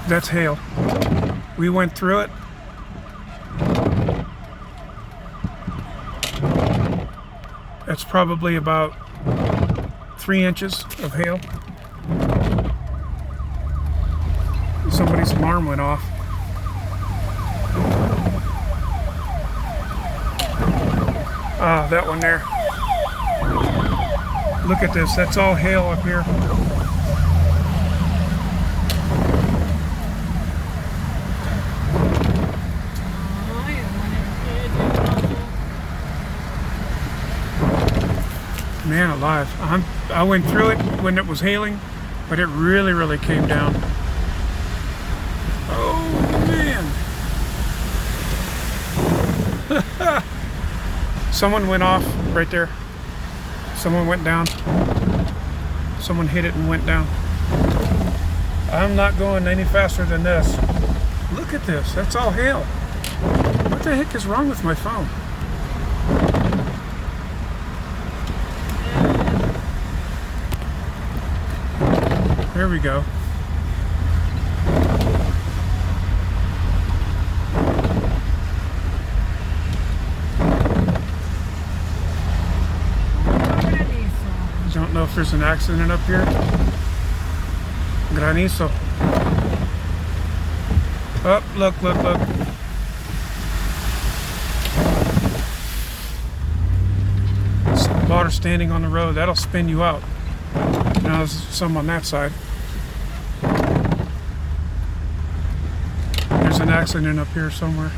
That's hail. We went through it. That's probably about 3 inches of hail. Somebody's alarm went off. Ah, that one there. Look at this. That's all hail up here. Man alive. I went through it when it was hailing, but it really came down. Oh man. Someone went off right there. Someone went down. Someone hit it and went down. I'm not going any faster than this. Look at this. That's all hail. What the heck is wrong with my phone? There we go. Don't know if there's an accident up here. Granizo. Oh, look. Water standing on the road. That'll spin you out. Now there's some on that side. There's an accident up here somewhere.